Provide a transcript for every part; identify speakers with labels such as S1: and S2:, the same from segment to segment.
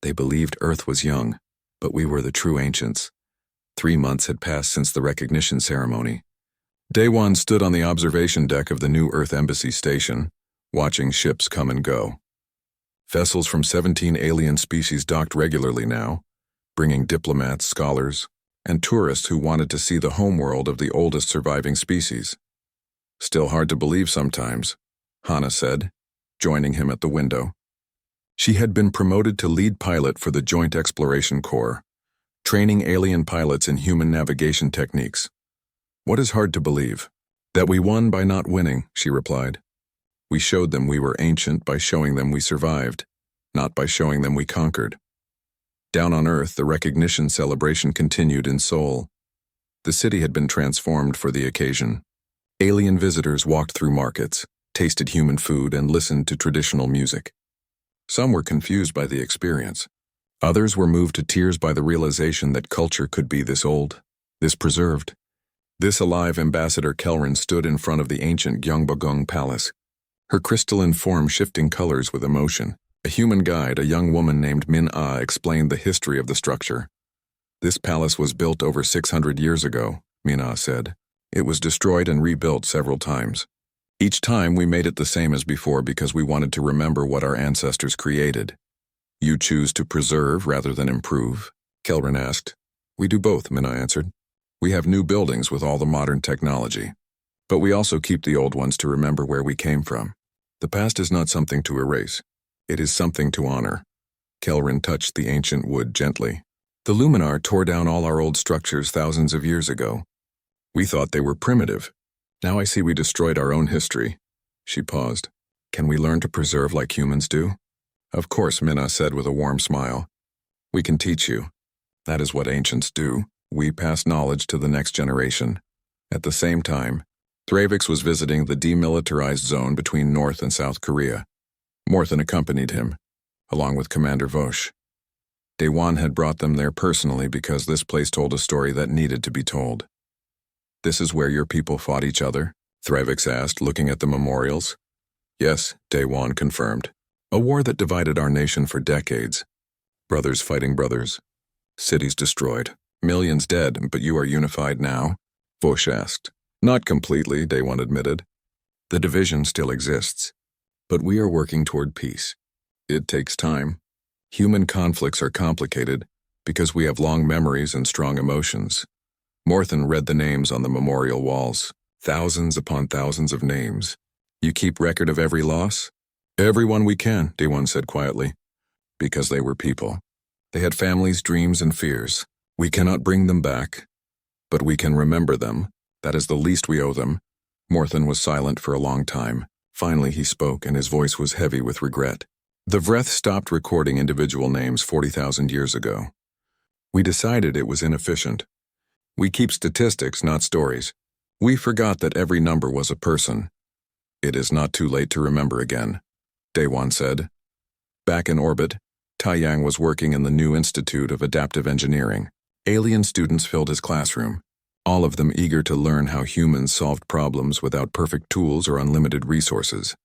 S1: They believed Earth was young, but we were the true ancients. 3 months had passed since the recognition ceremony. Daewon stood on the observation deck of the New Earth Embassy station, watching ships come and go. Vessels from 17 alien species docked regularly now, bringing diplomats, scholars, and tourists who wanted to see the homeworld of the oldest surviving species. Still hard to believe sometimes, Hana said, joining him at the window. She had been promoted to lead pilot for the Joint Exploration Corps, training alien pilots in human navigation techniques. What is hard to believe? That we won by not winning, she replied. We showed them we were ancient by showing them we survived, not by showing them we conquered. Down on Earth, the recognition celebration continued in Seoul. The city had been transformed for the occasion. Alien visitors walked through markets, tasted human food, and listened to traditional music. Some were confused by the experience. Others were moved to tears by the realization that culture could be this old, this preserved. This alive ambassador Kelrin stood in front of the ancient Gyeongbokgung Palace, her crystalline form shifting colors with emotion. A human guide, a young woman named Min-Ah, explained the history of the structure. This palace was built over 600 years ago, Min-Ah said. It was destroyed and rebuilt several times. Each time we made it the same as before because we wanted to remember what our ancestors created. You choose to preserve rather than improve? Kelrin asked. We do both, Min-Ah answered. We have new buildings with all the modern technology, but we also keep the old ones to remember where we came from. The past is not something to erase. It is something to honor. Kelrin touched the ancient wood gently. The Luminar tore down all our old structures thousands of years ago. We thought they were primitive. Now I see we destroyed our own history. She paused. Can we learn to preserve like humans do? Of course, Min-Ah said with a warm smile. We can teach you. That is what ancients do. We pass knowledge to the next generation. At the same time, Thravix was visiting the demilitarized zone between North and South Korea. Morthen accompanied him, along with Commander Vosh. Daewon had brought them there personally because this place told a story that needed to be told. This is where your people fought each other? Thravix asked, looking at the memorials. Yes, Daewon confirmed. A war that divided our nation for decades. Brothers fighting brothers. Cities destroyed. Millions dead, but you are unified now? Vosh asked. Not completely, Daewon admitted. The division still exists. But we are working toward peace. It takes time. Human conflicts are complicated because we have long memories and strong emotions. Morthen read the names on the memorial walls. Thousands upon thousands of names. You keep record of every loss? Everyone we can, Daewon said quietly. Because they were people. They had families, dreams, and fears. We cannot bring them back, but we can remember them. That is the least we owe them. Morthen was silent for a long time. Finally he spoke, and his voice was heavy with regret. The Vreth stopped recording individual names 40,000 years ago. We decided it was inefficient. We keep statistics, not stories. We forgot that every number was a person. It is not too late to remember again, Daewon said. Back in orbit, Taiyang was working in the new Institute of Adaptive Engineering. Alien students filled his classroom, all of them eager to learn how humans solved problems without perfect tools or unlimited resources.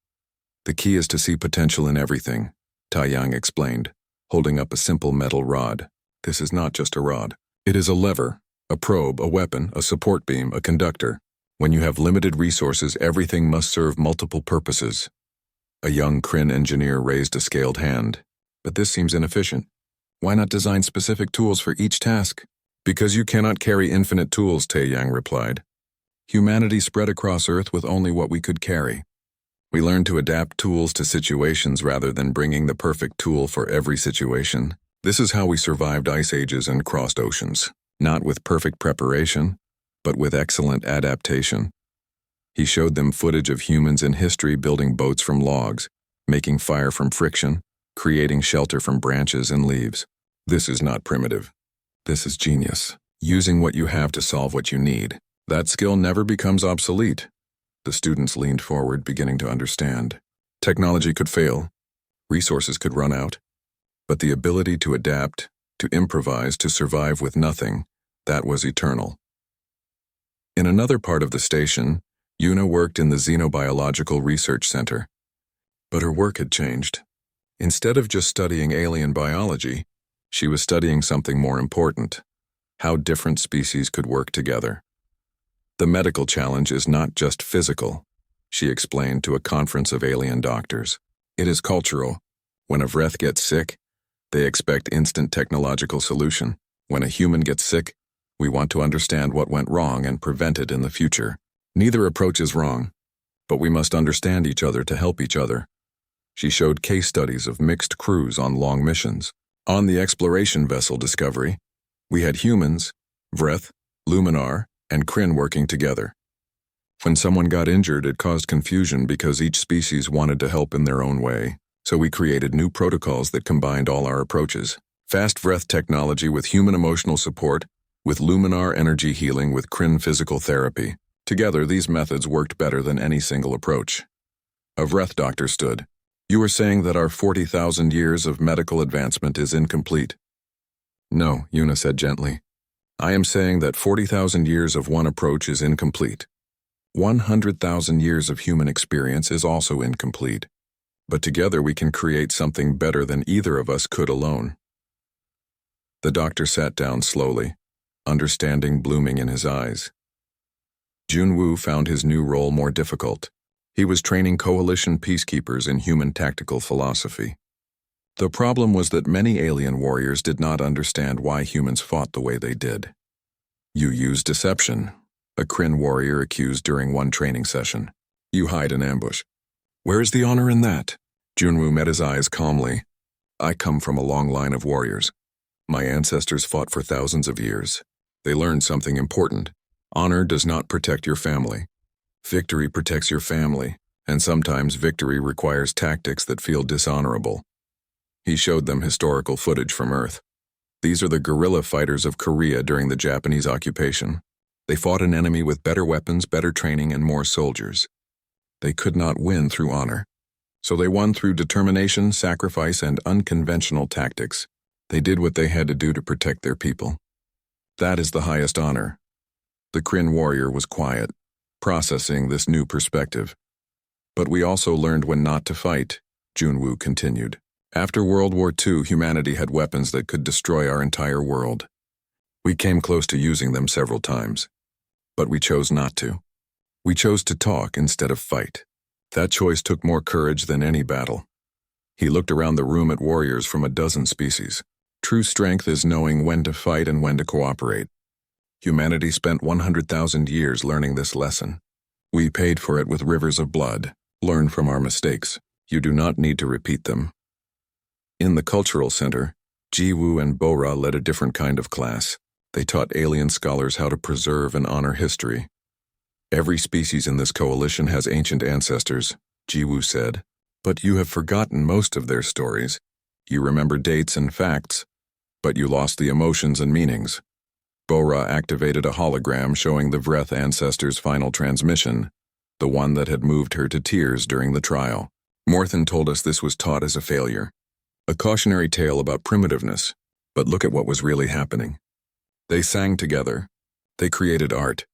S1: The key is to see potential in everything, Taiyang explained, holding up a simple metal rod. This is not just a rod. It is a lever, a probe, a weapon, a support beam, a conductor. When you have limited resources, everything must serve multiple purposes. A young Kryn engineer raised a scaled hand. But this seems inefficient. Why not design specific tools for each task? Because you cannot carry infinite tools, Taiyang replied. Humanity spread across Earth with only what we could carry. We learned to adapt tools to situations rather than bringing the perfect tool for every situation. This is how we survived ice ages and crossed oceans. Not with perfect preparation, but with excellent adaptation. He showed them footage of humans in history building boats from logs, making fire from friction, creating shelter from branches and leaves. This is not primitive. This is genius. Using what you have to solve what you need. That skill never becomes obsolete. The students leaned forward, beginning to understand. Technology could fail. Resources could run out. But the ability to adapt, to improvise, to survive with nothing, that was eternal. In another part of the station, Yuna worked in the Xenobiological Research Center. But her work had changed. Instead of just studying alien biology, she was studying something more important: how different species could work together. The medical challenge is not just physical, she explained to a conference of alien doctors. It is cultural. When a Vreth gets sick, they expect instant technological solution. When a human gets sick, we want to understand what went wrong and prevent it in the future. Neither approach is wrong, but we must understand each other to help each other. She showed case studies of mixed crews on long missions. On the exploration vessel Discovery, we had humans, Vreth, Luminar, and Kryn working together. When someone got injured, it caused confusion because each species wanted to help in their own way, so we created new protocols that combined all our approaches. Fast Vreth technology with human emotional support, with Luminar energy healing with Kryn physical therapy. Together, these methods worked better than any single approach. A Vreth doctor stood. You are saying that our 40,000 years of medical advancement is incomplete. No, Yuna said gently. I am saying that 40,000 years of one approach is incomplete. 100,000 years of human experience is also incomplete. But together we can create something better than either of us could alone. The doctor sat down slowly, understanding blooming in his eyes. Junwoo found his new role more difficult. He was training coalition peacekeepers in human tactical philosophy. The problem was that many alien warriors did not understand why humans fought the way they did. You use deception, a Kryn warrior accused during one training session. You hide an ambush. Where is the honor in that? Junwoo met his eyes calmly. I come from a long line of warriors. My ancestors fought for thousands of years. They learned something important. Honor does not protect your family. Victory protects your family, and sometimes victory requires tactics that feel dishonorable. He showed them historical footage from Earth. These are the guerrilla fighters of Korea during the Japanese occupation. They fought an enemy with better weapons, better training, and more soldiers. They could not win through honor. So they won through determination, sacrifice, and unconventional tactics. They did what they had to do to protect their people. That is the highest honor. The Kryn warrior was quiet, processing this new perspective. But we also learned when not to fight, Junwoo continued. After World War II, humanity had weapons that could destroy our entire world. We came close to using them several times. But we chose not to. We chose to talk instead of fight. That choice took more courage than any battle. He looked around the room at warriors from a dozen species. True strength is knowing when to fight and when to cooperate. Humanity spent 100,000 years learning this lesson. We paid for it with rivers of blood. Learn from our mistakes. You do not need to repeat them. In the cultural center, Jiwoo and Bora led a different kind of class. They taught alien scholars how to preserve and honor history. Every species in this coalition has ancient ancestors, Jiwoo said, but you have forgotten most of their stories. You remember dates and facts, but you lost the emotions and meanings. Bora activated a hologram showing the Vreth ancestors' final transmission, the one that had moved her to tears during the trial. Morthen told us this was taught as a failure. A cautionary tale about primitiveness, but look at what was really happening. They sang together. They created art.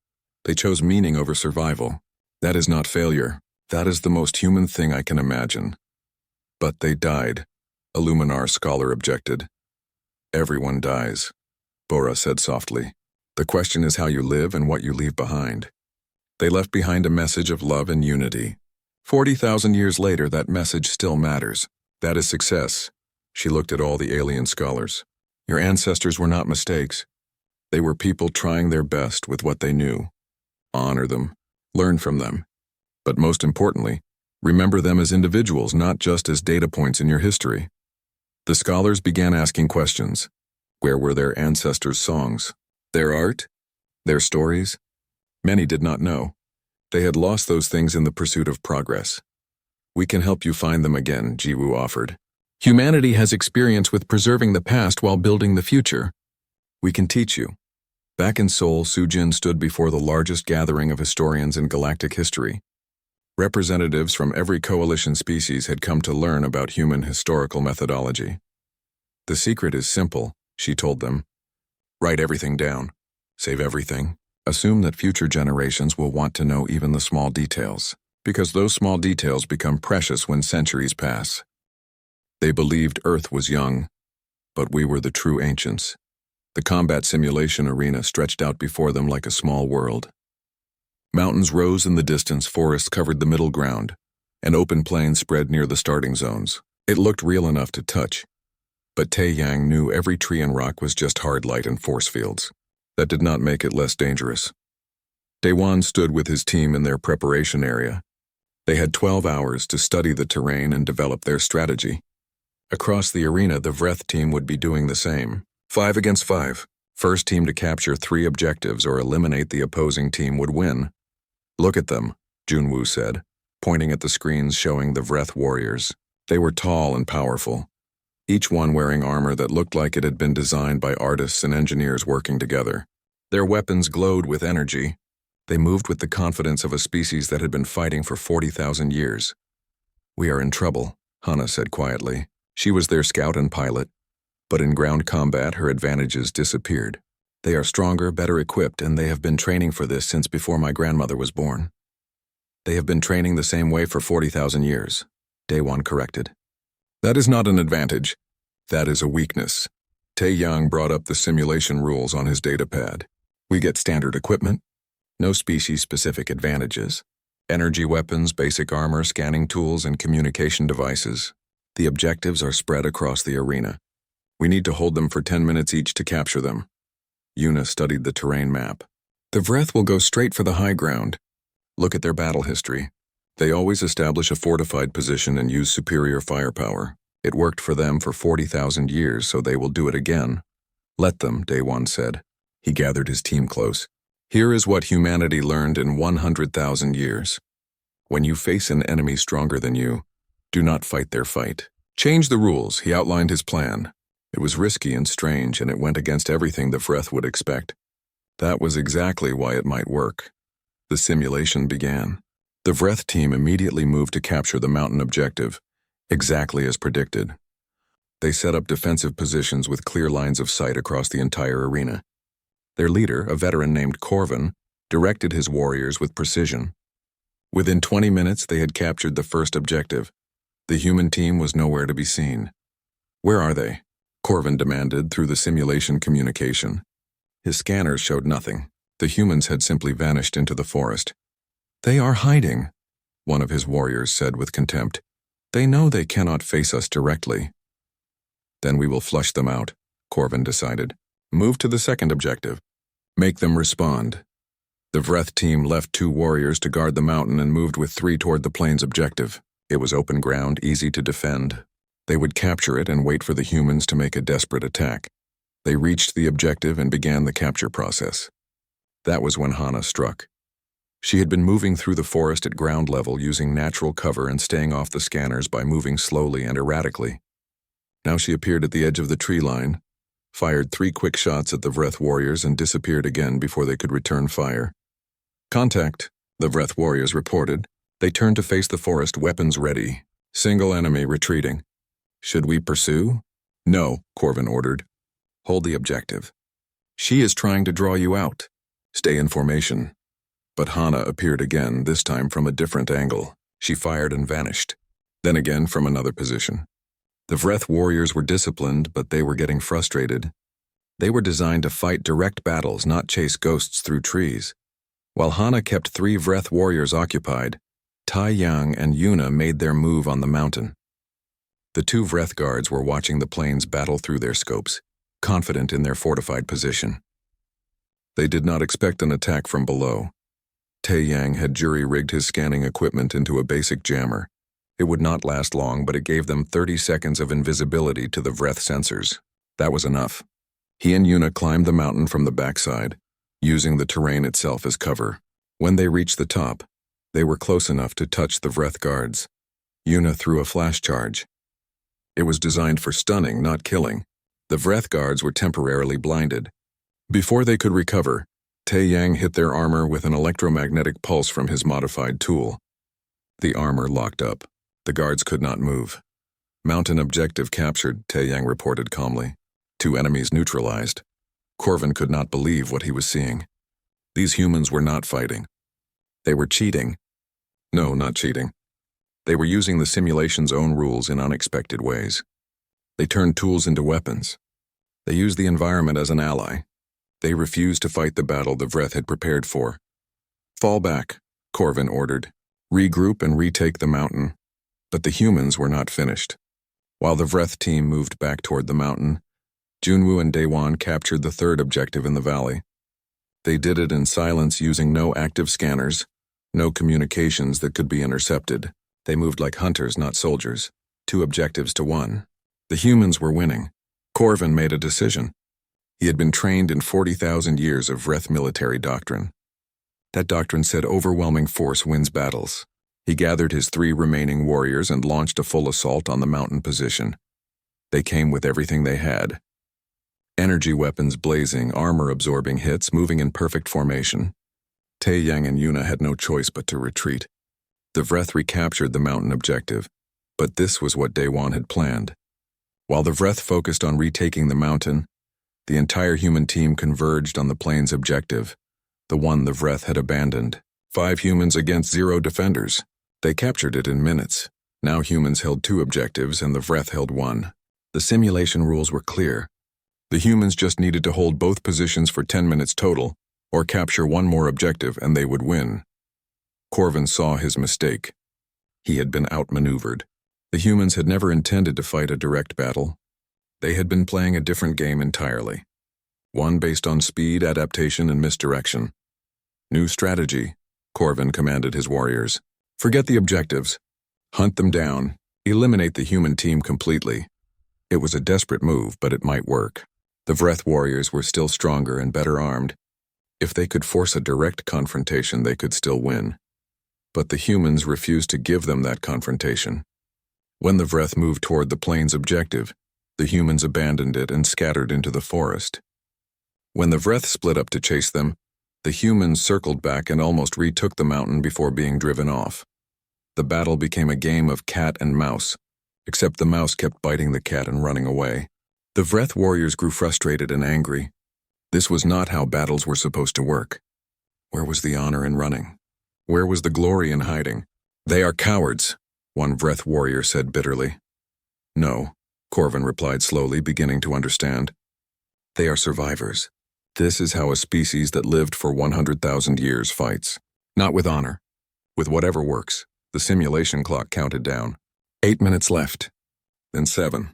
S1: They chose meaning over survival. That is not failure. That is the most human thing I can imagine. But they died, a Luminar scholar objected. Everyone dies, Bora said softly. The question is how you live and what you leave behind. They left behind a message of love and unity. 40,000 years later, that message still matters. That is success. She looked at all the alien scholars. Your ancestors were not mistakes. They were people trying their best with what they knew. Honor them. Learn from them. But most importantly, remember them as individuals, not just as data points in your history. The scholars began asking questions. Where were their ancestors' songs? Their art? Their stories? Many did not know. They had lost those things in the pursuit of progress. We can help you find them again, Jiwoo offered. Humanity has experience with preserving the past while building the future. We can teach you. Back in Seoul, Sujin stood before the largest gathering of historians in galactic history. Representatives from every coalition species had come to learn about human historical methodology. The secret is simple, she told them. Write everything down. Save everything. Assume that future generations will want to know even the small details, because those small details become precious when centuries pass. They believed Earth was young, but we were the true ancients. The combat simulation arena stretched out before them like a small world. Mountains rose in the distance, forests covered the middle ground, and open plains spread near the starting zones. It looked real enough to touch, but Tae-Yang knew every tree and rock was just hard light and force fields. That did not make it less dangerous. Daewon stood with his team in their preparation area. They had 12 hours to study the terrain and develop their strategy. Across the arena, the Vreth team would be doing the same. 5 against 5. First team to capture 3 objectives or eliminate the opposing team would win. "Look at them," Junwoo said, pointing at the screens showing the Vreth warriors. They were tall and powerful, each one wearing armor that looked like it had been designed by artists and engineers working together. Their weapons glowed with energy. They moved with the confidence of a species that had been fighting for 40,000 years. "We are in trouble," Hana said quietly. She was their scout and pilot, but in ground combat her advantages disappeared. "They are stronger, better equipped, and they have been training for this since before my grandmother was born." "They have been training the same way for 40,000 years, Daewon corrected. "That is not an advantage. That is a weakness." Tae-Yang brought up the simulation rules on his datapad. "We get standard equipment, no species-specific advantages. Energy weapons, basic armor, scanning tools, and communication devices. The objectives are spread across the arena. We need to hold them for 10 minutes each to capture them." Yuna studied the terrain map. "The Vreth will go straight for the high ground. Look at their battle history. They always establish a fortified position and use superior firepower. It worked for them for 40,000 years, so they will do it again." "Let them," Daewon said. He gathered his team close. "Here is what humanity learned in 100,000 years. When you face an enemy stronger than you, do not fight their fight. Change the rules." He outlined his plan. It was risky and strange, and it went against everything the Vreth would expect. That was exactly why it might work. The simulation began. The Vreth team immediately moved to capture the mountain objective, exactly as predicted. They set up defensive positions with clear lines of sight across the entire arena. Their leader, a veteran named Corvin, directed his warriors with precision. Within 20 minutes, they had captured the first objective. The human team was nowhere to be seen. "Where are they?" Corvin demanded through the simulation communication. His scanners showed nothing. The humans had simply vanished into the forest. "They are hiding," one of his warriors said with contempt. "They know they cannot face us directly." "Then we will flush them out," Corvin decided. "Move to the second objective. Make them respond." The Vreth team left 2 warriors to guard the mountain and moved with 3 toward the plains objective. It was open ground, easy to defend. They would capture it and wait for the humans to make a desperate attack. They reached the objective and began the capture process. That was when Hana struck. She had been moving through the forest at ground level using natural cover and staying off the scanners by moving slowly and erratically. Now she appeared at the edge of the tree line, fired 3 quick shots at the Vreth warriors and disappeared again before they could return fire. "Contact," the Vreth warriors reported. They turned to face the forest, weapons ready. "Single enemy retreating." "Should we pursue?" "No," Corvin ordered. "Hold the objective. She is trying to draw you out. Stay in formation." But Hana appeared again, this time from a different angle. She fired and vanished. Then again from another position. The Vreth warriors were disciplined, but they were getting frustrated. They were designed to fight direct battles, not chase ghosts through trees. While Hana kept 3 Vreth warriors occupied, Tae-Yang and Yuna made their move on the mountain. The 2 Vreth guards were watching the planes battle through their scopes, confident in their fortified position. They did not expect an attack from below. Tae-Yang had jury-rigged his scanning equipment into a basic jammer. It would not last long, but it gave them 30 seconds of invisibility to the Vreth sensors. That was enough. He and Yuna climbed the mountain from the backside, using the terrain itself as cover. When they reached the top, they were close enough to touch the Vreth guards. Yuna threw a flash charge. It was designed for stunning, not killing. The Vreth guards were temporarily blinded. Before they could recover, Tae-Yang hit their armor with an electromagnetic pulse from his modified tool. The armor locked up. The guards could not move. "Mountain objective captured," Tae-Yang reported calmly. 2 enemies neutralized. Corvin could not believe what he was seeing. These humans were not fighting. They were cheating. No, not cheating. They were using the simulation's own rules in unexpected ways. They turned tools into weapons. They used the environment as an ally. They refused to fight the battle the Vreth had prepared for. Fall back, Corvin ordered. Regroup and retake the mountain. But the humans were not finished. While the Vreth team moved back toward the mountain, Junwoo and Daewon captured the third objective in the valley. They did it in silence using no active scanners, no communications that could be intercepted. They moved like hunters, not soldiers. 2 objectives to 1. The humans were winning. Corvin made a decision. He had been trained in 40,000 years of Vreth military doctrine. That doctrine said overwhelming force wins battles. He gathered his 3 remaining warriors and launched a full assault on the mountain position. They came with everything they had. Energy weapons blazing, armor-absorbing hits moving in perfect formation. Taeyang and Yuna had no choice but to retreat. The Vreth recaptured the mountain objective, but this was what Daewon had planned. While the Vreth focused on retaking the mountain, the entire human team converged on the plane's objective, the one the Vreth had abandoned. 5 humans against 0 defenders. They captured it in minutes. Now humans held 2 objectives and the Vreth held 1. The simulation rules were clear. The humans just needed to hold both positions for 10 minutes total, or capture 1 more objective and they would win. Corvin saw his mistake. He had been outmaneuvered. The humans had never intended to fight a direct battle. They had been playing a different game entirely. One based on speed, adaptation, and misdirection. New strategy, Corvin commanded his warriors. Forget the objectives. Hunt them down. Eliminate the human team completely. It was a desperate move, but it might work. The Vreth warriors were still stronger and better armed. If they could force a direct confrontation, they could still win. But the humans refused to give them that confrontation. When the Vreth moved toward the plane's objective, the humans abandoned it and scattered into the forest. When the Vreth split up to chase them, the humans circled back and almost retook the mountain before being driven off. The battle became a game of cat and mouse, except the mouse kept biting the cat and running away. The Vreth warriors grew frustrated and angry. This was not how battles were supposed to work. Where was the honor in running? Where was the glory in hiding? They are cowards, one Vreth warrior said bitterly. No, Corvin replied slowly, beginning to understand. They are survivors. This is how a species that lived for 100,000 years fights. Not with honor. With whatever works. The simulation clock counted down. 8 minutes left. Then 7.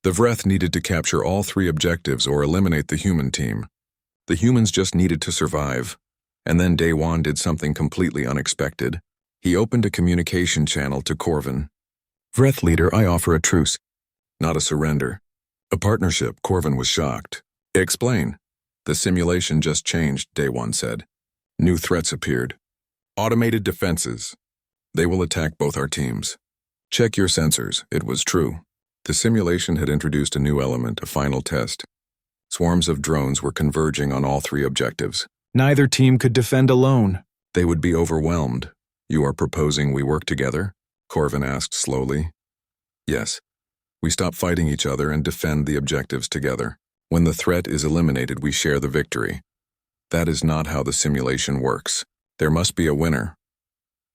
S1: The Vreth needed to capture all 3 objectives or eliminate the human team. The humans just needed to survive. And then Daewon did something completely unexpected. He opened a communication channel to Corvin. Vreth leader, I offer a truce. Not a surrender. A partnership, Corvin was shocked. Explain. The simulation just changed, Daewon said. New threats appeared. Automated defenses. They will attack both our teams. Check your sensors, it was true. The simulation had introduced a new element, a final test. Swarms of drones were converging on all 3 objectives.
S2: Neither team could defend alone.
S1: They would be overwhelmed. You are proposing we work together? Corvin asked slowly. Yes. We stop fighting each other and defend the objectives together. When the threat is eliminated, we share the victory. That is not how the simulation works. There must be a winner.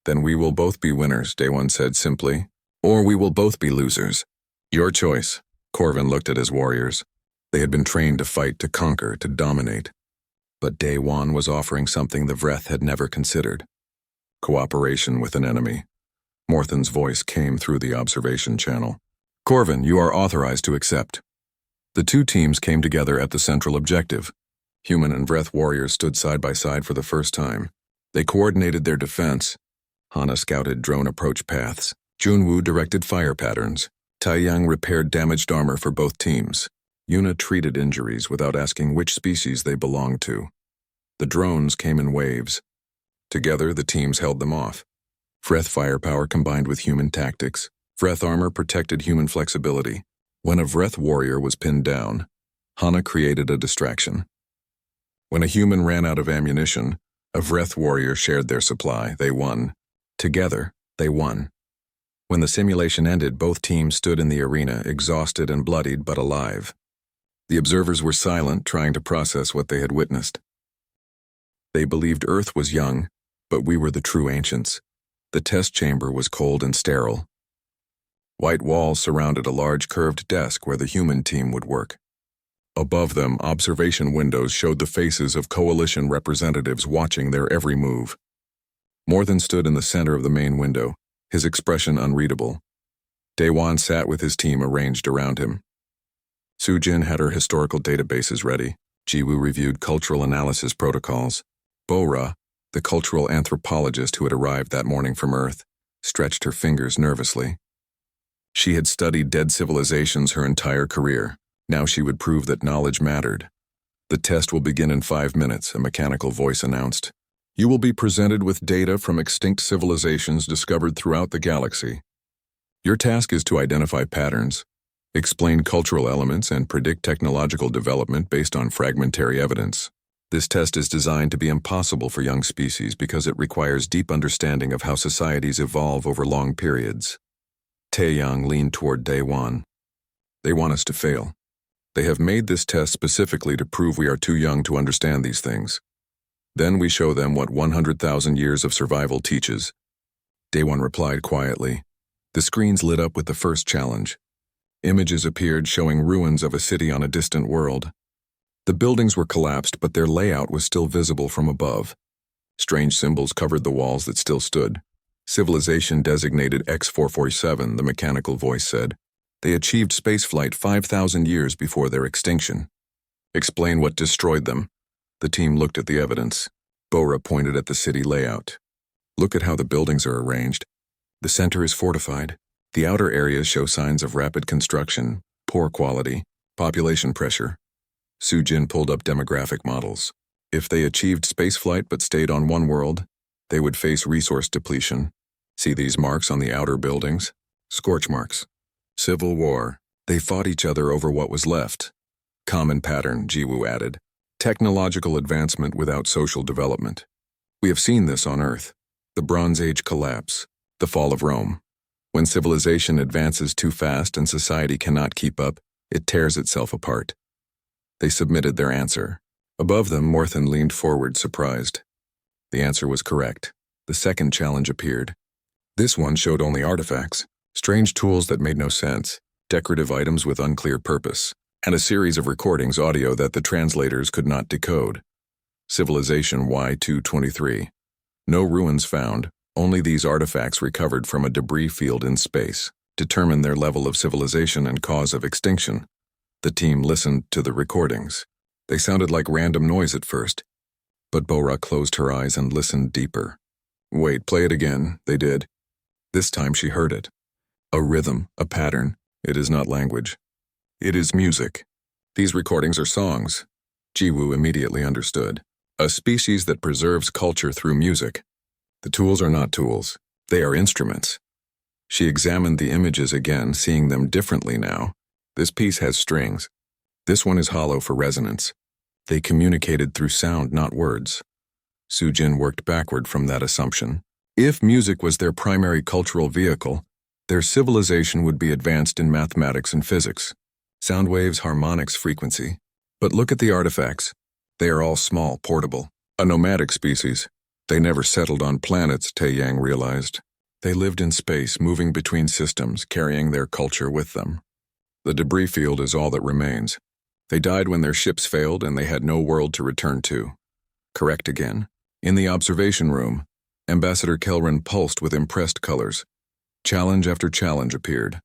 S1: Then we will both be winners, Daewon said simply. Or we will both be losers. Your choice. Corvin looked at his warriors. They had been trained to fight, to conquer, to dominate. But Daewon was offering something the Vreth had never considered. Cooperation with an enemy. Morthen's voice came through the observation channel. Corvin, you are authorized to accept. The 2 teams came together at the central objective. Human and Vreth warriors stood side by side for the first time. They coordinated their defense. Hana scouted drone approach paths. Junwoo directed fire patterns. Taeyang repaired damaged armor for both teams. Yuna treated injuries without asking which species they belonged to. The drones came in waves. Together, the teams held them off. Vreth firepower combined with human tactics. Vreth armor protected human flexibility. When a Vreth warrior was pinned down, Hana created a distraction. When a human ran out of ammunition, a Vreth warrior shared their supply. They won. Together, they won. When the simulation ended, both teams stood in the arena, exhausted and bloodied but alive. The observers were silent, trying to process what they had witnessed. They believed Earth was young, but we were the true ancients. The test chamber was cold and sterile. White walls surrounded a large curved desk where the human team would work. Above them, observation windows showed the faces of coalition representatives watching their every move. Morthen stood in the center of the main window, his expression unreadable. Daewon sat with his team arranged around him. Sujin had her historical databases ready. Jiwoo reviewed cultural analysis protocols. Bo-ra, the cultural anthropologist who had arrived that morning from Earth, stretched her fingers nervously. She had studied dead civilizations her entire career. Now she would prove that knowledge mattered. "The test will begin in 5 minutes," a mechanical voice announced. "You will be presented with data from extinct civilizations discovered throughout the galaxy. Your task is to identify patterns, explain cultural elements, and predict technological development based on fragmentary evidence. This test is designed to be impossible for young species because it requires deep understanding of how societies evolve over long periods." Taeyang leaned toward Daewon. "They want us to fail. They have made this test specifically to prove we are too young to understand these things. Then we show them what 100,000 years of survival teaches." Daewon replied quietly. The screens lit up with the first challenge. Images appeared showing ruins of a city on a distant world. The buildings were collapsed, but their layout was still visible from above. Strange symbols covered the walls that still stood. "Civilization designated X447, the mechanical voice said. They achieved spaceflight 5,000 years before their extinction. Explain what destroyed them." The team looked at the evidence. Bo-ra pointed at the city layout. "Look at how the buildings are arranged. The center is fortified. The outer areas show signs of rapid construction, poor quality, population pressure." Sujin pulled up demographic models. If they achieved spaceflight but stayed on one world, they would face resource depletion. "See these marks on the outer buildings? Scorch marks. Civil war. They fought each other over what was left." "Common pattern," Jiwoo added. "Technological advancement without social development. We have seen this on Earth. The Bronze Age collapse. The fall of Rome. When civilization advances too fast and society cannot keep up, it tears itself apart." They submitted their answer. Above them, Morthen leaned forward, surprised. The answer was correct. The second challenge appeared. This one showed only artifacts, strange tools that made no sense, decorative items with unclear purpose, and a series of recordings audio that the translators could not decode. Civilization Y223. No ruins found, only these artifacts recovered from a debris field in space. Determine their level of civilization and cause of extinction. The team listened to the recordings. They sounded like random noise at first, but Bo-ra closed her eyes and listened deeper. "Wait, play it again," they did. This time she heard it. A rhythm, a pattern. It is not language. It is music. These recordings are songs. Jiwoo immediately understood. A species that preserves culture through music. The tools are not tools. They are instruments. She examined the images again, seeing them differently now. This piece has strings. This one is hollow for resonance. They communicated through sound, not words. Sujin worked backward from that assumption. If music was their primary cultural vehicle, their civilization would be advanced in mathematics and physics. Sound waves, harmonics, frequency. But look at the artifacts. They are all small, portable. A nomadic species. They never settled on planets, Taeyang realized. They lived in space, moving between systems, carrying their culture with them. The debris field is all that remains. They died when their ships failed and they had no world to return to. Correct again. In the observation room, Ambassador Kelrin pulsed with impressed colors. Challenge after challenge appeared.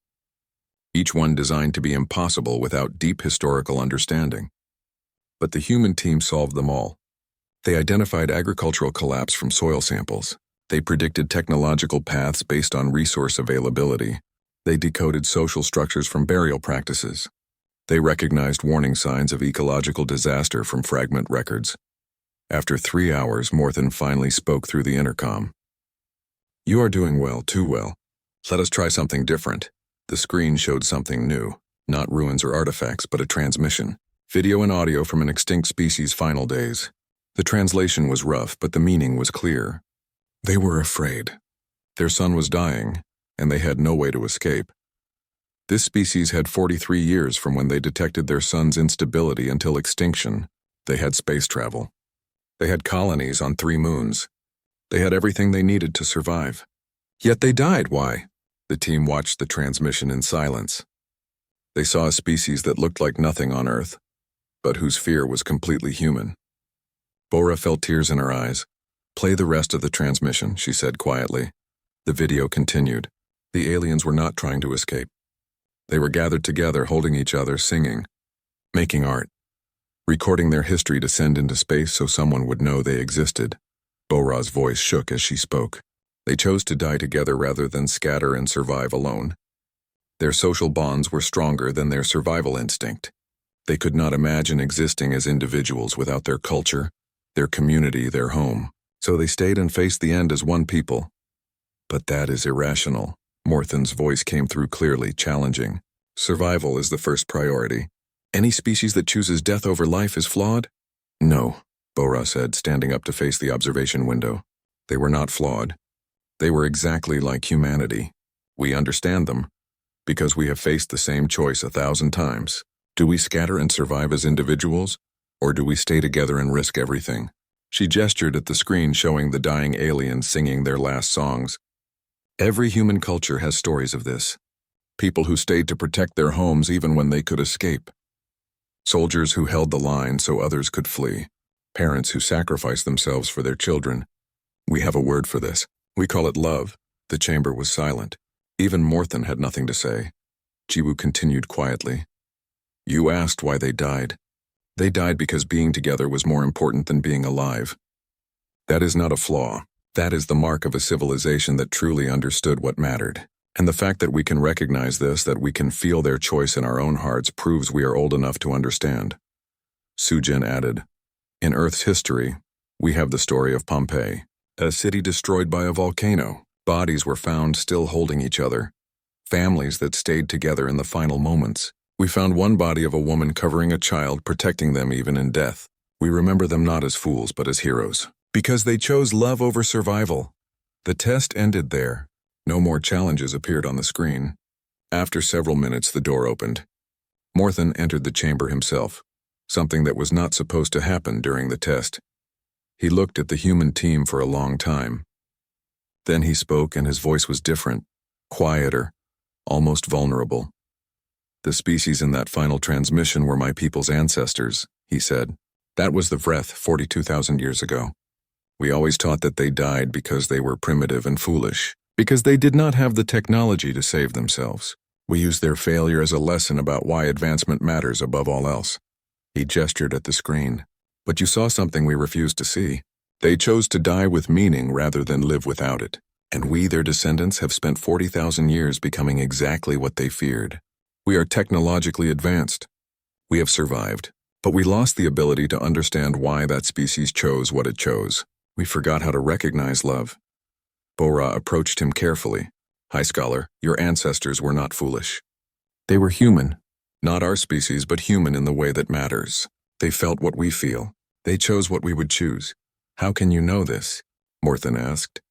S1: Each one designed to be impossible without deep historical understanding. But the human team solved them all. They identified agricultural collapse from soil samples. They predicted technological paths based on resource availability. They decoded social structures from burial practices. They recognized warning signs of ecological disaster from fragment records. After 3 hours, Morthen finally spoke through the intercom. "You are doing well, too well. Let us try something different." The screen showed something new, not ruins or artifacts, but a transmission. Video and audio from an extinct species' final days. The translation was rough, but the meaning was clear. They were afraid. Their son was dying, and they had no way to escape. This species had 43 years from when they detected their son's instability until extinction. They had space travel. They had colonies on 3 moons. They had everything they needed to survive. Yet they died. Why? The team watched the transmission in silence. They saw a species that looked like nothing on Earth, but whose fear was completely human. Bora felt tears in her eyes. "Play the rest of the transmission," she said quietly. The video continued. The aliens were not trying to escape. They were gathered together, holding each other, singing, making art, recording their history to send into space so someone would know they existed. Bora's voice shook as she spoke. They chose to die together rather than scatter and survive alone. Their social bonds were stronger than their survival instinct. They could not imagine existing as individuals without their culture, their community, their home. So they stayed and faced the end as one people. But that is irrational. Morthen's voice came through clearly, challenging. Survival is the first priority. Any species that chooses death over life is flawed? No, Bora said, standing up to face the observation window. They were not flawed. They were exactly like humanity. We understand them, because we have faced the same choice 1,000 times. Do we scatter and survive as individuals, or do we stay together and risk everything? She gestured at the screen showing the dying aliens singing their last songs. Every human culture has stories of this. People who stayed to protect their homes even when they could escape. Soldiers who held the line so others could flee. Parents who sacrificed themselves for their children. We have a word for this. We call it love. The chamber was silent. Even Morthen had nothing to say. Jiwoo continued quietly. You asked why they died. They died because being together was more important than being alive. That is not a flaw. That is the mark of a civilization that truly understood what mattered. And the fact that we can recognize this, that we can feel their choice in our own hearts, proves we are old enough to understand. Sujin added, in Earth's history, we have the story of Pompeii, a city destroyed by a volcano. Bodies were found still holding each other. Families that stayed together in the final moments. We found one body of a woman covering a child, protecting them even in death. We remember them not as fools, but as heroes. Because they chose love over survival. The test ended there. No more challenges appeared on the screen. After several minutes, the door opened. Morthen entered the chamber himself, something that was not supposed to happen during the test. He looked at the human team for a long time. Then he spoke, and his voice was different, quieter, almost vulnerable. The species in that final transmission were my people's ancestors, he said. That was the Vreth 42,000 years ago. We always taught that they died because they were primitive and foolish, because they did not have the technology to save themselves. We used their failure as a lesson about why advancement matters above all else. He gestured at the screen. But you saw something we refused to see. They chose to die with meaning rather than live without it. And we, their descendants, have spent 40,000 years becoming exactly what they feared. We are technologically advanced. We have survived. But we lost the ability to understand why that species chose what it chose. We forgot how to recognize love. Bora approached him carefully. High Scholar, your ancestors were not foolish. They were human. Not our species, but human in the way that matters. They felt what we feel. They chose what we would choose. How can you know this? Morthen asked.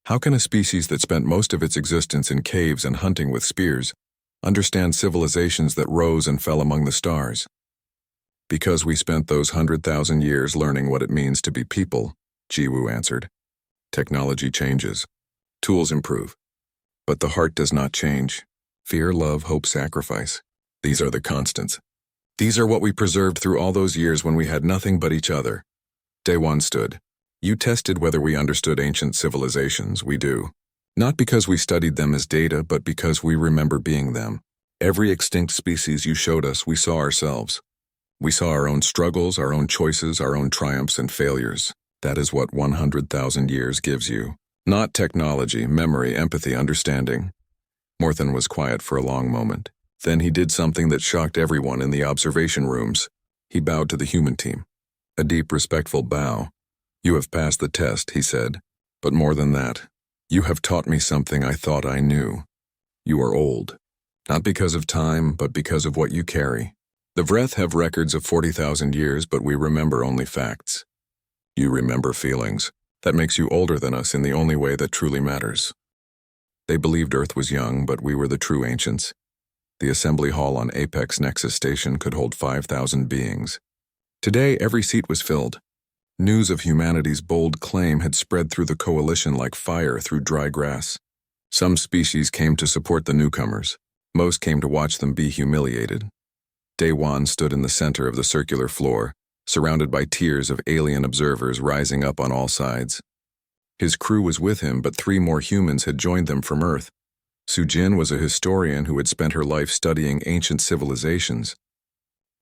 S1: How can a species that spent most of its existence in caves and hunting with spears understand civilizations that rose and fell among the stars? Because we spent those 100,000 years learning what it means to be people, Jiwoo answered. Technology changes. Tools improve. But the heart does not change. Fear, love, hope, sacrifice. These are the constants. These are what we preserved through all those years when we had nothing but each other. Daewon stood. You tested whether we understood ancient civilizations. We do. Not because we studied them as data, but because we remember being them. Every extinct species you showed us, we saw ourselves. We saw our own struggles, our own choices, our own triumphs and failures. That is what 100,000 years gives you. Not technology, memory, empathy, understanding. Morthen was quiet for a long moment. Then he did something that shocked everyone in the observation rooms. He bowed to the human team. A deep, respectful bow. You have passed the test, he said. But more than that, you have taught me something I thought I knew. You are old. Not because of time, but because of what you carry. The Vreth have records of 40,000 years, but we remember only facts. You remember feelings. That makes you older than us in the only way that truly matters. They believed Earth was young, but we were the true ancients. The assembly hall on Apex Nexus Station could hold 5,000 beings. Today, every seat was filled. News of humanity's bold claim had spread through the coalition like fire through dry grass. Some species came to support the newcomers. Most came to watch them be humiliated. Daewon stood in the center of the circular floor, surrounded by tiers of alien observers rising up on all sides. His crew was with him, but 3 more humans had joined them from Earth. Sujin was a historian who had spent her life studying ancient civilizations.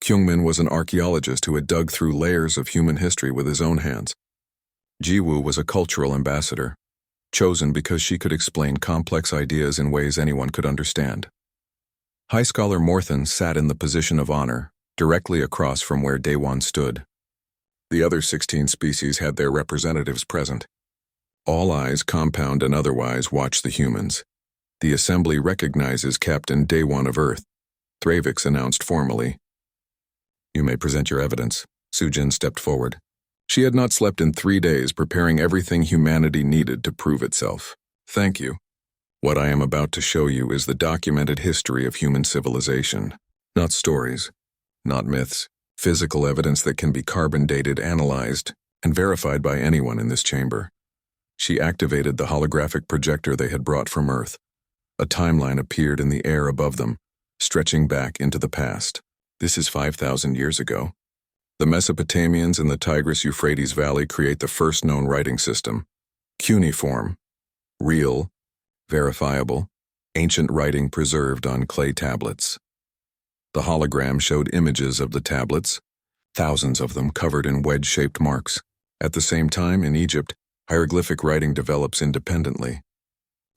S1: Kyungmin was an archaeologist who had dug through layers of human history with his own hands. Jiwoo was a cultural ambassador, chosen because she could explain complex ideas in ways anyone could understand. High Scholar Morthen sat in the position of honor, directly across from where Daewon stood. The other 16 species had their representatives present. All eyes, compound and otherwise, watch the humans. The assembly recognizes Captain Daewon of Earth. Thravix announced formally. "You may present your evidence." Sujin stepped forward. She had not slept in 3 days, preparing everything humanity needed to prove itself. "Thank you. What I am about to show you is the documented history of human civilization. Not stories, not myths, physical evidence that can be carbon dated, analyzed, and verified by anyone in this chamber." She activated the holographic projector they had brought from Earth. A timeline appeared in the air above them, stretching back into the past. This is 5,000 years ago. The Mesopotamians in the Tigris-Euphrates Valley create the first known writing system. Cuneiform. Real, verifiable, ancient writing preserved on clay tablets. The hologram showed images of the tablets, thousands of them covered in wedge-shaped marks. At the same time, in Egypt, hieroglyphic writing develops independently.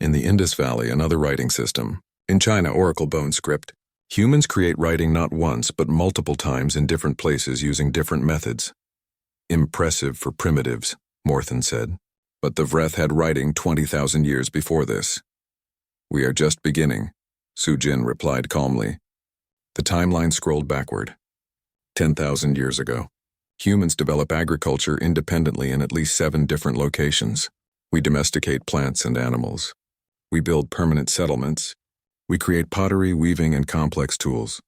S1: In the Indus Valley, another writing system. In China, oracle bone script. Humans create writing not once, but multiple times in different places using different methods. "Impressive for primitives," Morthen said. "But the Vreth had writing 20,000 years before this." "We are just beginning," Sujin replied calmly. The timeline scrolled backward. 10,000 years ago. Humans develop agriculture independently in at least 7 different locations. We domesticate plants and animals. We build permanent settlements. We create pottery, weaving, and complex tools.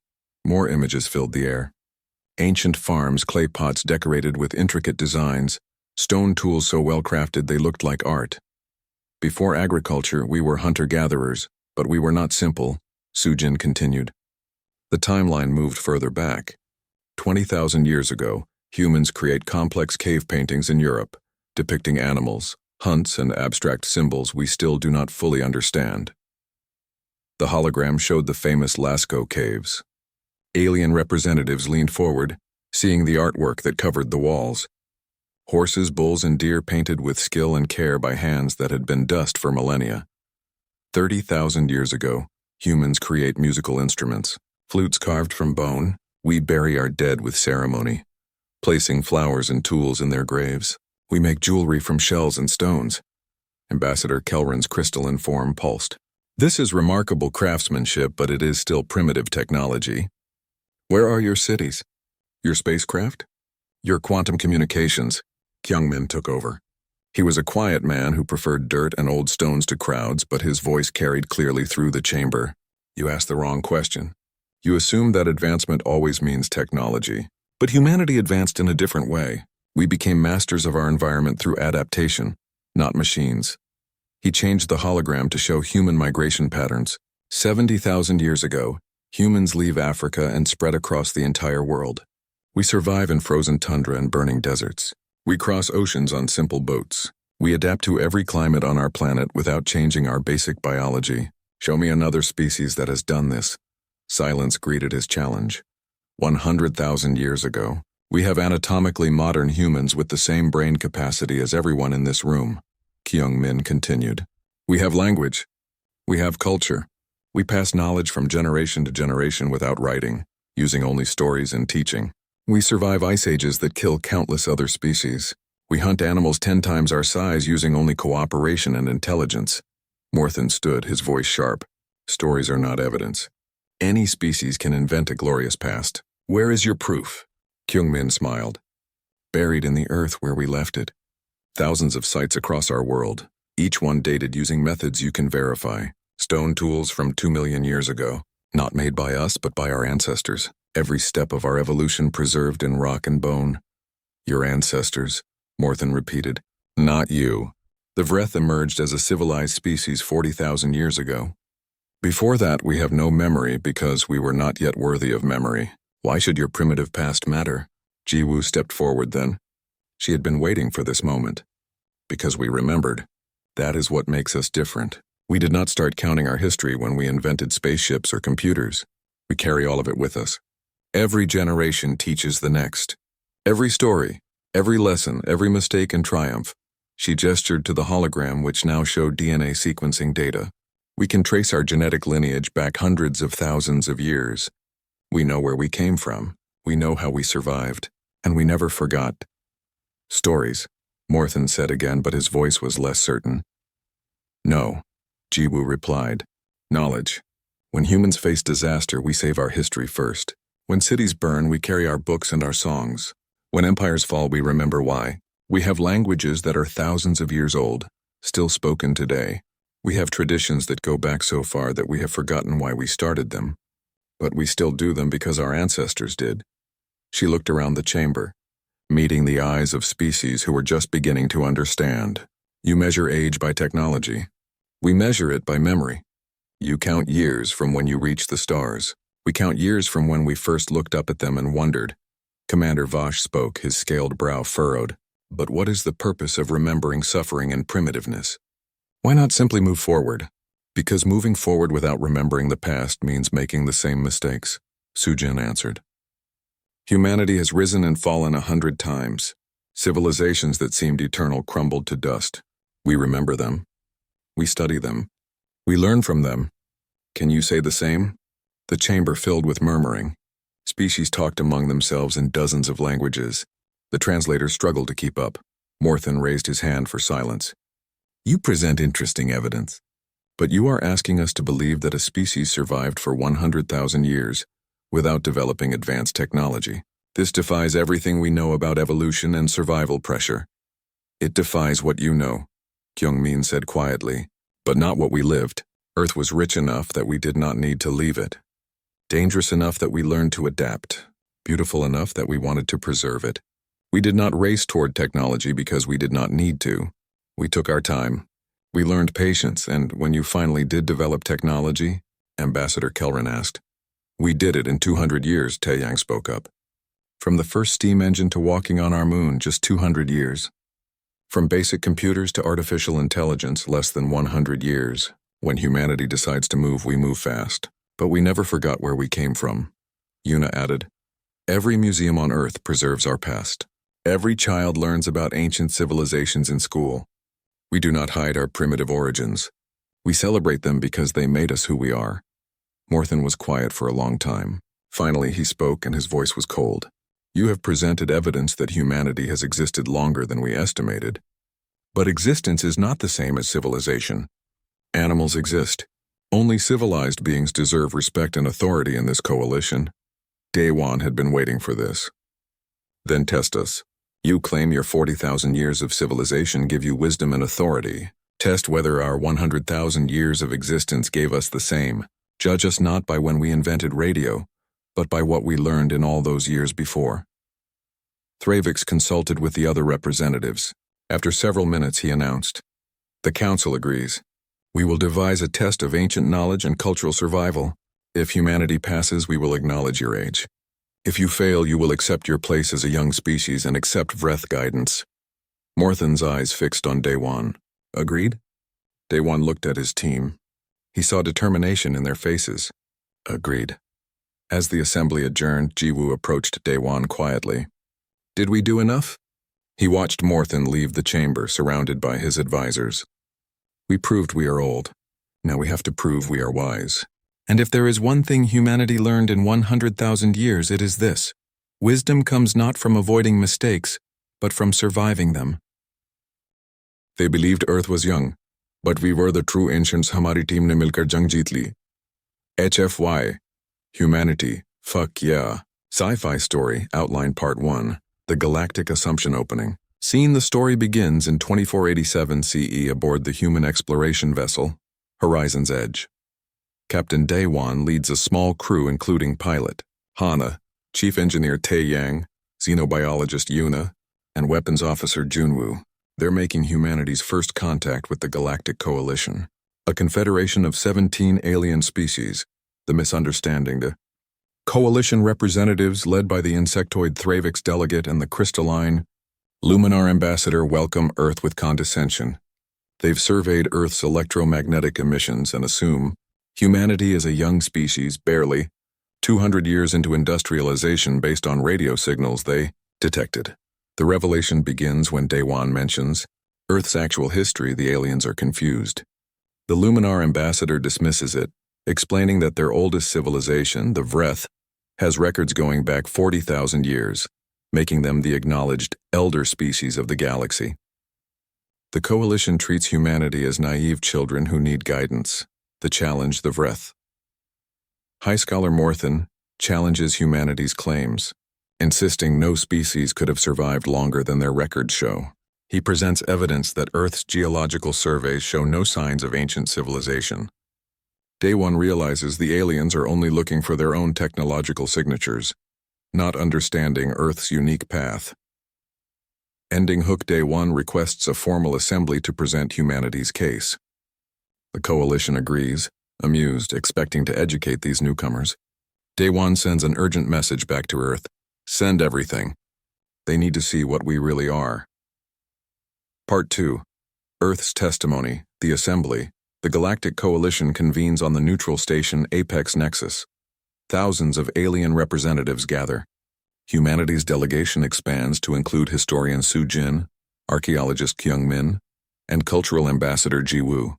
S1: More images filled the air. Ancient farms, clay pots decorated with intricate designs, stone tools so well crafted they looked like art. Before agriculture, we were hunter-gatherers, but we were not simple, Sujin continued. The timeline moved further back. 20,000 years ago, humans create complex cave paintings in Europe, depicting animals, hunts, and abstract symbols we still do not fully understand. The hologram showed the famous Lascaux caves. Alien representatives leaned forward, seeing the artwork that covered the walls. Horses, bulls, and deer painted with skill and care by hands that had been dust for millennia. 30,000 years ago, humans create musical instruments. Flutes carved from bone, we bury our dead with ceremony, placing flowers and tools in their graves. We make jewelry from shells and stones. Ambassador Kelrin's crystalline form pulsed. This is remarkable craftsmanship, but it is still primitive technology. Where are your cities? Your spacecraft? Your quantum communications? Kyungmin took over. He was a quiet man who preferred dirt and old stones to crowds, but his voice carried clearly through the chamber. You asked the wrong question. You assume that advancement always means technology. But humanity advanced in a different way. We became masters of our environment through adaptation, not machines. He changed the hologram to show human migration patterns. 70,000 years ago, humans leave Africa and spread across the entire world. We survive in frozen tundra and burning deserts. We cross oceans on simple boats. We adapt to every climate on our planet without changing our basic biology. Show me another species that has done this. Silence greeted his challenge. 100,000 years ago, we have anatomically modern humans with the same brain capacity as everyone in this room. Kyungmin continued. We have language. We have culture. We pass knowledge from generation to generation without writing, using only stories and teaching. We survive ice ages that kill countless other species. We hunt animals 10 times our size using only cooperation and intelligence. Morthen stood, his voice sharp. Stories are not evidence. Any species can invent a glorious past. Where is your proof? Kyungmin smiled. Buried in the earth where we left it. Thousands of sites across our world, each one dated using methods you can verify. Stone tools from 2 million years ago, not made by us but by our ancestors. Every step of our evolution preserved in rock and bone. Your ancestors, Morthen repeated. Not you. The Vreth emerged as a civilized species 40,000 years ago. Before that, we have no memory because we were not yet worthy of memory. Why should your primitive past matter? Jiwoo stepped forward then. She had been waiting for this moment. Because we remembered. That is what makes us different. We did not start counting our history when we invented spaceships or computers. We carry all of it with us. Every generation teaches the next. Every story, every lesson, every mistake and triumph. She gestured to the hologram which now showed DNA sequencing data. We can trace our genetic lineage back hundreds of thousands of years. We know where we came from. We know how we survived. And we never forgot. Stories, Morthen said again, but his voice was less certain. No, Jiwoo replied. Knowledge. When humans face disaster, we save our history first. When cities burn, we carry our books and our songs. When empires fall, we remember why. We have languages that are thousands of years old, still spoken today. We have traditions that go back so far that we have forgotten why we started them. But we still do them because our ancestors did. She looked around the chamber, meeting the eyes of species who were just beginning to understand. You measure age by technology. We measure it by memory. You count years from when you reach the stars. We count years from when we first looked up at them and wondered. Commander Vosh spoke, his scaled brow furrowed. But what is the purpose of remembering suffering and primitiveness? Why not simply move forward? Because moving forward without remembering the past means making the same mistakes, Sujin answered. Humanity has risen and fallen 100 times. Civilizations that seemed eternal crumbled to dust. We remember them. We study them. We learn from them. Can you say the same? The chamber filled with murmuring. Species talked among themselves in dozens of languages. The translators struggled to keep up. Morthen raised his hand for silence. You present interesting evidence. But you are asking us to believe that a species survived for 100,000 years without developing advanced technology. This defies everything we know about evolution and survival pressure. It defies what you know, Kyungmin said quietly, but not what we lived. Earth was rich enough that we did not need to leave it. Dangerous enough that we learned to adapt. Beautiful enough that we wanted to preserve it. We did not race toward technology because we did not need to. We took our time. We learned patience, and when you finally did develop technology, Ambassador Kelrin asked. We did it in 200 years, Taeyang spoke up. From the first steam engine to walking on our moon, just 200 years. From basic computers to artificial intelligence, less than 100 years. When humanity decides to move, we move fast. But we never forgot where we came from. Yuna added, every museum on Earth preserves our past. Every child learns about ancient civilizations in school. We do not hide our primitive origins. We celebrate them because they made us who we are. Morthen was quiet for a long time. Finally, he spoke and his voice was cold. You have presented evidence that humanity has existed longer than we estimated. But existence is not the same as civilization. Animals exist. Only civilized beings deserve respect and authority in this coalition. Daewon had been waiting for this. Then test us. You claim your 40,000 years of civilization give you wisdom and authority. Test whether our 100,000 years of existence gave us the same. Judge us not by when we invented radio, but by what we learned in all those years before. Thravix consulted with the other representatives. After several minutes, he announced, the council agrees. We will devise a test of ancient knowledge and cultural survival. If humanity passes, we will acknowledge your age. If you fail, you will accept your place as a young species and accept Vreth guidance. Morthen's eyes fixed on Daewon. Agreed? Daewon looked at his team. He saw determination in their faces. Agreed. As the assembly adjourned, Jiwoo approached Daewon quietly. Did we do enough? He watched Morthen leave the chamber, surrounded by his advisors. We proved we are old. Now we have to prove we are wise. And if there is one thing humanity learned in 100,000 years, it is this. Wisdom comes not from avoiding mistakes, but from surviving them. They believed Earth was young, but we were the true ancients. Hamari team ne milkar jang jeet li. HFY. Humanity. Fuck yeah. Sci-Fi Story, Outline Part 1. The Galactic Assumption Opening. Scene: the story begins in 2487 CE aboard the human exploration vessel, Horizon's Edge. Captain Daewon leads a small crew including pilot Hana, Chief Engineer Taeyang, Xenobiologist Yuna, and Weapons Officer Junwoo. They're making humanity's first contact with the Galactic Coalition, a confederation of 17 alien species. The misunderstanding, the coalition representatives led by the insectoid Thravix delegate and the crystalline Luminar ambassador welcome Earth with condescension. They've surveyed Earth's electromagnetic emissions and assume humanity is a young species, barely 200 years into industrialization based on radio signals they detected. The revelation begins when Daewon mentions Earth's actual history. The aliens are confused. The Luminar ambassador dismisses it, explaining that their oldest civilization, the Vreth, has records going back 40,000 years, making them the acknowledged elder species of the galaxy. The coalition treats humanity as naive children who need guidance. The challenge, the Vreth. High Scholar Morthen challenges humanity's claims, insisting no species could have survived longer than their records show. He presents evidence that Earth's geological surveys show no signs of ancient civilization. Daewon realizes the aliens are only looking for their own technological signatures, not understanding Earth's unique path. Ending Hook Daewon requests a formal assembly to present humanity's case. The coalition agrees, amused, expecting to educate these newcomers. Daewon sends an urgent message back to Earth. Send everything. They need to see what we really are. Part 2. Earth's testimony, the assembly. The Galactic Coalition convenes on the neutral station Apex Nexus. Thousands of alien representatives gather. Humanity's delegation expands to include historian Su Jin, archaeologist Kyung Min, and cultural ambassador Ji Woo.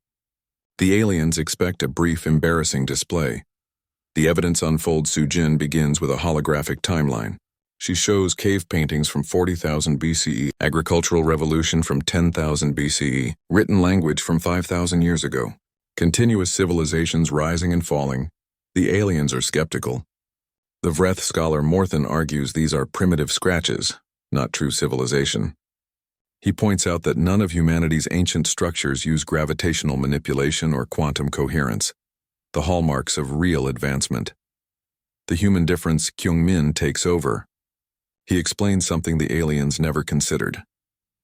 S1: The aliens expect a brief, embarrassing display. The evidence unfolds. Su Jin begins with a holographic timeline. She shows cave paintings from 40,000 BCE, agricultural revolution from 10,000 BCE, written language from 5,000 years ago, continuous civilizations rising and falling. The aliens are skeptical. The Vreth scholar Morthen argues these are primitive scratches, not true civilization. He points out that none of humanity's ancient structures use gravitational manipulation or quantum coherence, the hallmarks of real advancement. The human difference, Kyung Min takes over. He explains something the aliens never considered.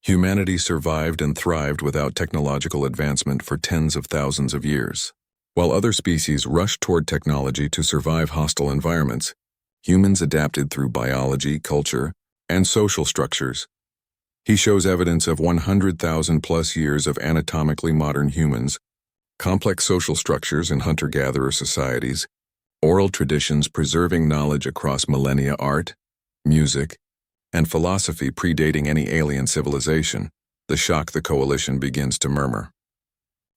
S1: Humanity survived and thrived without technological advancement for tens of thousands of years. While other species rushed toward technology to survive hostile environments, humans adapted through biology, culture, and social structures. He shows evidence of 100,000 plus years of anatomically modern humans, complex social structures in hunter-gatherer societies, oral traditions preserving knowledge across millennia, art, music, and philosophy predating any alien civilization. The shock the coalition begins to murmur.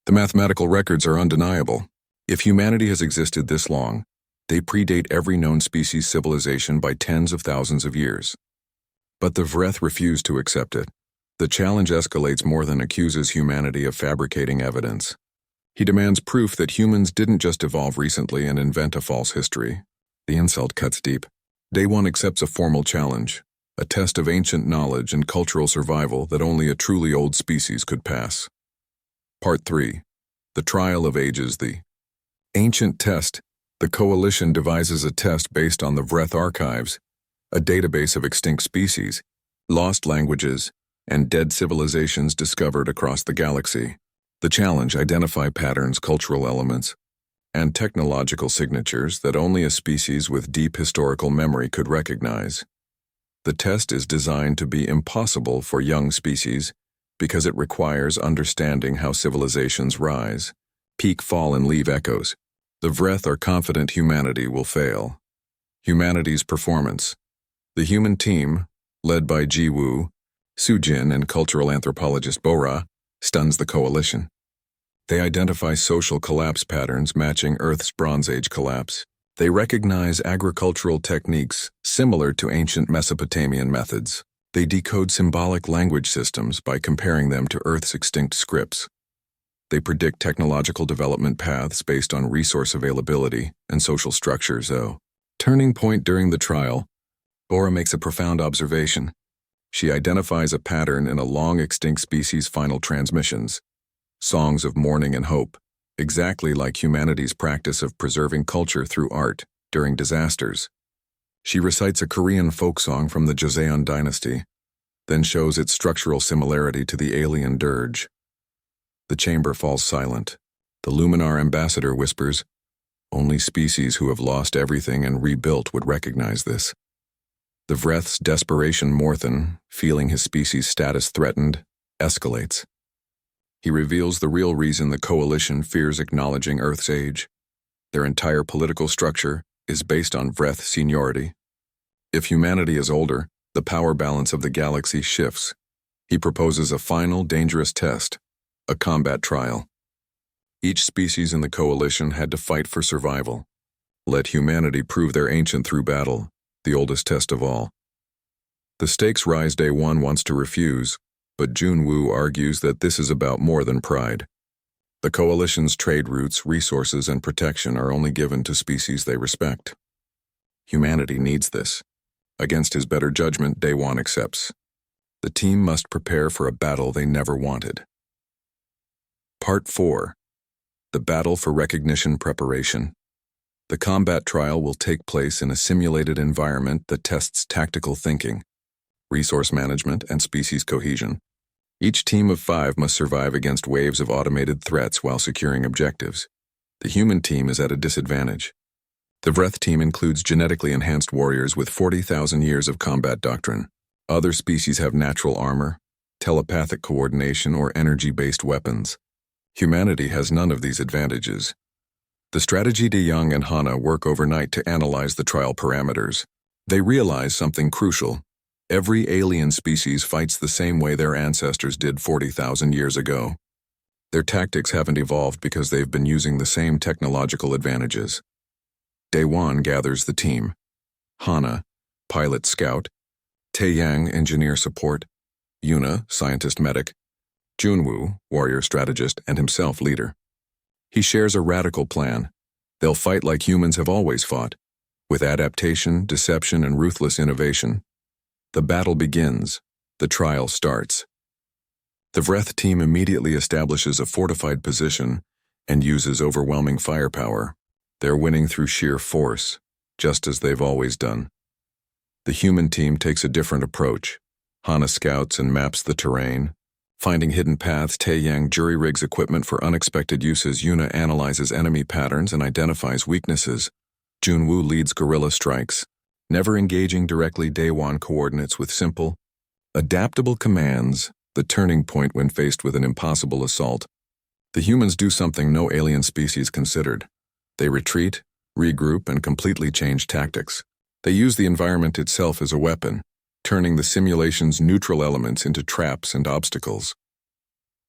S1: The mathematical records are undeniable. If humanity has existed this long, they predate every known species civilization by tens of thousands of years. But the Vreth refuse to accept it. The challenge escalates. More than accuses humanity of fabricating evidence. He demands proof that humans didn't just evolve recently and invent a false history. The insult cuts deep. Daewon accepts a formal challenge, a test of ancient knowledge and cultural survival that only a truly old species could pass. Part 3. The Trial of Ages. The ancient test. The coalition devises a test based on the Vreth archives, a database of extinct species, lost languages, and dead civilizations discovered across the galaxy. The challenge: identify patterns, cultural elements, and technological signatures that only a species with deep historical memory could recognize. The test is designed to be impossible for young species because it requires understanding how civilizations rise, peak, fall, and leave echoes. The Vreth are confident humanity will fail. Humanity's performance. The human team, led by Ji Woo, Su Jin, and cultural anthropologist Bora, stuns the coalition. They identify social collapse patterns matching Earth's Bronze Age collapse. They recognize agricultural techniques similar to ancient Mesopotamian methods. They decode symbolic language systems by comparing them to Earth's extinct scripts. They predict technological development paths based on resource availability and social structures. Turning point during the trial, Bora makes a profound observation. She identifies a pattern in a long-extinct species' final transmissions. Songs of mourning and hope, exactly like humanity's practice of preserving culture through art during disasters. She recites a Korean folk song from the Joseon dynasty. then shows its structural similarity to the alien dirge. The chamber falls silent. The Luminar ambassador whispers, "Only species who have lost everything and rebuilt would recognize this." The Vreth's desperation Morthen, feeling his species' status threatened, escalates. He reveals the real reason the Coalition fears acknowledging Earth's age. Their entire political structure is based on Vreth seniority. If humanity is older, the power balance of the galaxy shifts. He proposes a final, dangerous test, a combat trial. Each species in the Coalition had to fight for survival. Let humanity prove they're ancient through battle, the oldest test of all. The stakes rise. Day One wants to refuse, but Junwoo argues that this is about more than pride. The Coalition's trade routes, resources, and protection are only given to species they respect. Humanity needs this. Against his better judgment, Day One accepts. The team must prepare for a battle they never wanted. Part 4. The Battle for Recognition Preparation. The combat trial will take place in a simulated environment that tests tactical thinking, resource management, and species cohesion. Each team of 5 must survive against waves of automated threats while securing objectives. The human team is at a disadvantage. The Vreth team includes genetically enhanced warriors with 40,000 years of combat doctrine. Other species have natural armor, telepathic coordination, or energy-based weapons. Humanity has none of these advantages. The strategy De Young and Hana work overnight to analyze the trial parameters. They realize something crucial. Every alien species fights the same way their ancestors did 40,000 years ago. Their tactics haven't evolved because they've been using the same technological advantages. Day One gathers the team. Hana, pilot scout, Taeyang, engineer support, Yuna, scientist medic, Junwoo, warrior strategist, and himself leader. He shares a radical plan. They'll fight like humans have always fought, with adaptation, deception, and ruthless innovation. The battle begins. The trial starts. The Vreth team immediately establishes a fortified position and uses overwhelming firepower. They're winning through sheer force, just as they've always done. The human team takes a different approach. Hana scouts and maps the terrain. Finding hidden paths, Taeyang jury-rigs equipment for unexpected uses. Yuna analyzes enemy patterns and identifies weaknesses. Junwoo leads guerrilla strikes, never engaging directly. Day One coordinates with simple, adaptable commands, the turning point when faced with an impossible assault. The humans do something no alien species considered. They retreat, regroup, and completely change tactics. They use the environment itself as a weapon, turning the simulation's neutral elements into traps and obstacles.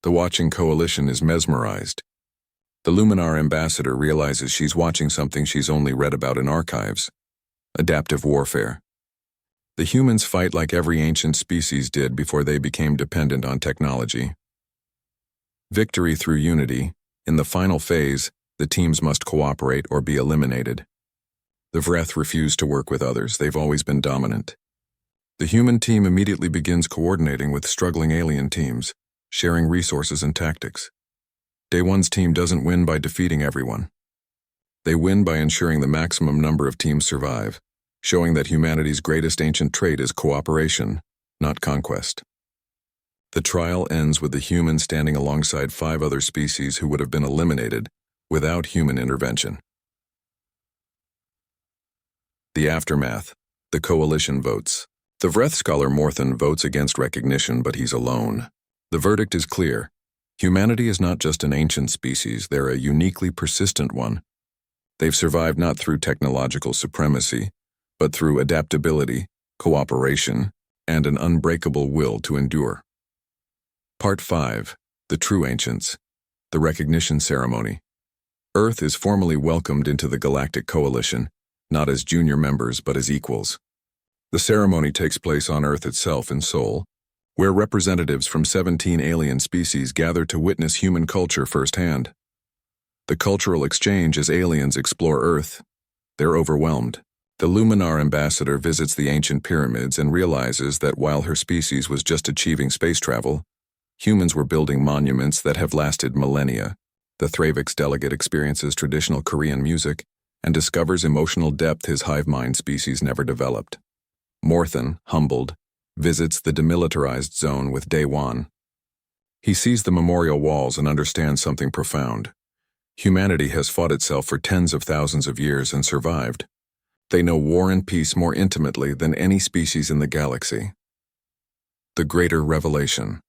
S1: The watching Coalition is mesmerized. The Luminar ambassador realizes she's watching something she's only read about in archives: adaptive warfare. The humans fight like every ancient species did before they became dependent on technology. Victory through unity. In the final phase, the teams must cooperate or be eliminated. The Vreth refuse to work with others. They've always been dominant. The human team immediately begins coordinating with struggling alien teams, sharing resources and tactics. Day One's team doesn't win by defeating everyone. They win by ensuring the maximum number of teams survive, showing that humanity's greatest ancient trait is cooperation, not conquest. The trial ends with the humans standing alongside 5 other species who would have been eliminated without human intervention. The aftermath. The Coalition votes. The Vreth scholar Morthen votes against recognition, but he's alone. The verdict is clear. Humanity is not just an ancient species, they're a uniquely persistent one. They've survived not through technological supremacy, but through adaptability, cooperation, and an unbreakable will to endure. Part 5. The True Ancients. The Recognition Ceremony. Earth is formally welcomed into the Galactic Coalition, not as junior members but as equals. The ceremony takes place on Earth itself in Seoul, where representatives from 17 alien species gather to witness human culture firsthand. The cultural exchange as aliens explore Earth. They're overwhelmed. The Luminar ambassador visits the ancient pyramids and realizes that while her species was just achieving space travel, humans were building monuments that have lasted millennia. The Thravik's delegate experiences traditional Korean music and discovers emotional depth his hive mind species never developed. Morthen, humbled, visits the demilitarized zone with Day One. He sees the memorial walls and understands something profound. Humanity has fought itself for tens of thousands of years and survived. They know war and peace more intimately than any species in the galaxy. The Greater Revelation.